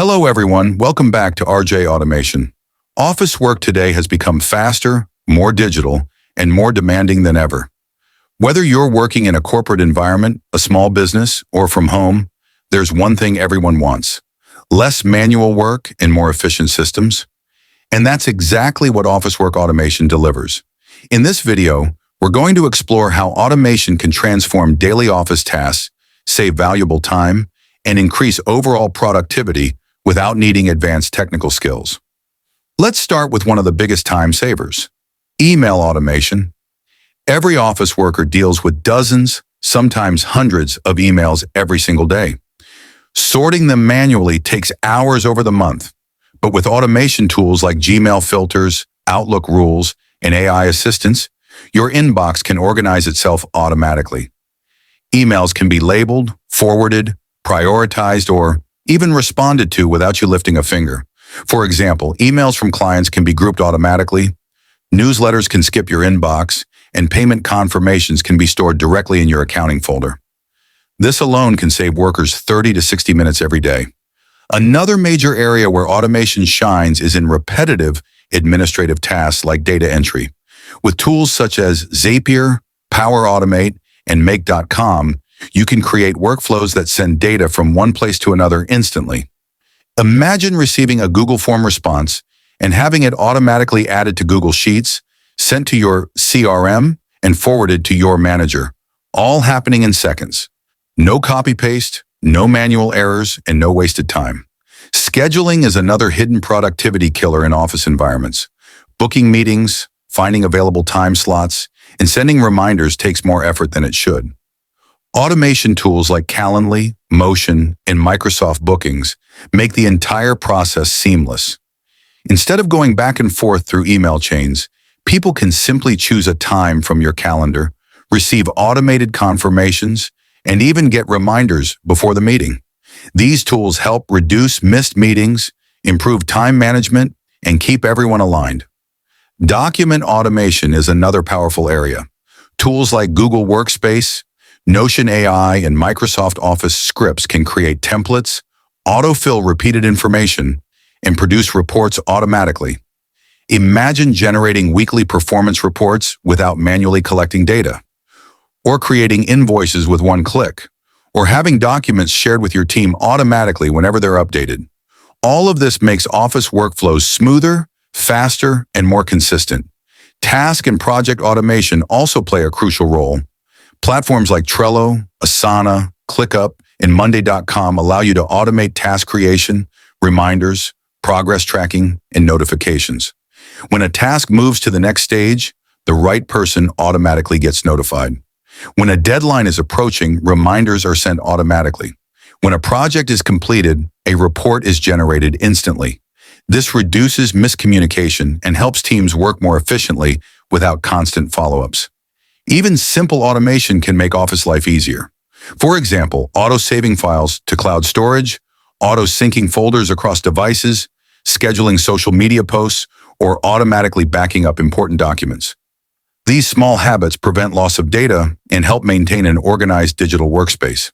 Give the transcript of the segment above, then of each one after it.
Hello everyone, welcome back to RJ Automation. Office work today has become faster, more digital, and more demanding than ever. Whether you're working in a corporate environment, a small business, or from home, there's one thing everyone wants: less manual work and more efficient systems. And that's exactly what office work automation delivers. In this video, we're going to explore how automation can transform daily office tasks, save valuable time, and increase overall productivity without needing advanced technical skills. Let's start with one of the biggest time savers: email automation. Every office worker deals with dozens, sometimes hundreds of emails every single day. Sorting them manually takes hours over the month, but with automation tools like Gmail filters, Outlook rules, and AI assistants, your inbox can organize itself automatically. Emails can be labeled, forwarded, prioritized, or even responded to without you lifting a finger. For example, emails from clients can be grouped automatically, newsletters can skip your inbox, and payment confirmations can be stored directly in your accounting folder. This alone can save workers 30 to 60 minutes every day. Another major area where automation shines is in repetitive administrative tasks like data entry. With tools such as Zapier, Power Automate, and Make.com, you can create workflows that send data from one place to another instantly. Imagine receiving a Google form response and having it automatically added to Google Sheets, sent to your CRM, and forwarded to your manager, all happening in seconds. No copy-paste, no manual errors, and no wasted time. Scheduling is another hidden productivity killer in office environments. Booking meetings, finding available time slots, and sending reminders takes more effort than it should. Automation tools like Calendly, Motion, and Microsoft Bookings make the entire process seamless. Instead of going back and forth through email chains, people can simply choose a time from your calendar, receive automated confirmations, and even get reminders before the meeting. These tools help reduce missed meetings, improve time management, and keep everyone aligned. Document automation is another powerful area. Tools like Google Workspace, Notion AI, and Microsoft Office scripts can create templates, autofill repeated information, and produce reports automatically. Imagine generating weekly performance reports without manually collecting data, or creating invoices with one click, or having documents shared with your team automatically whenever they're updated. All of this makes office workflows smoother, faster, and more consistent. Task and project automation also play a crucial role. Platforms like Trello, Asana, ClickUp, and Monday.com allow you to automate task creation, reminders, progress tracking, and notifications. When a task moves to the next stage, the right person automatically gets notified. When a deadline is approaching, reminders are sent automatically. When a project is completed, a report is generated instantly. This reduces miscommunication and helps teams work more efficiently without constant follow-ups. Even simple automation can make office life easier. For example, auto-saving files to cloud storage, auto-syncing folders across devices, scheduling social media posts, or automatically backing up important documents. These small habits prevent loss of data and help maintain an organized digital workspace.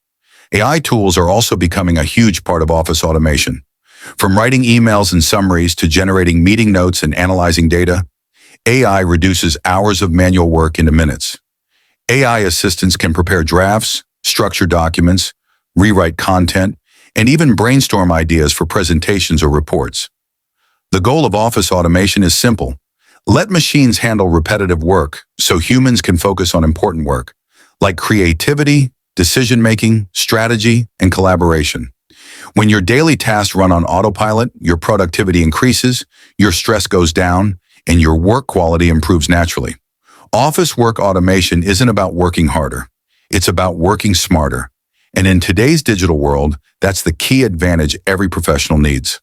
AI tools are also becoming a huge part of office automation. From writing emails and summaries to generating meeting notes and analyzing data, AI reduces hours of manual work into minutes. AI assistants can prepare drafts, structure documents, rewrite content, and even brainstorm ideas for presentations or reports. The goal of office automation is simple: let machines handle repetitive work so humans can focus on important work, like creativity, decision-making, strategy, and collaboration. When your daily tasks run on autopilot, your productivity increases, your stress goes down, and your work quality improves naturally. Office work automation isn't about working harder. It's about working smarter. And in today's digital world, that's the key advantage every professional needs.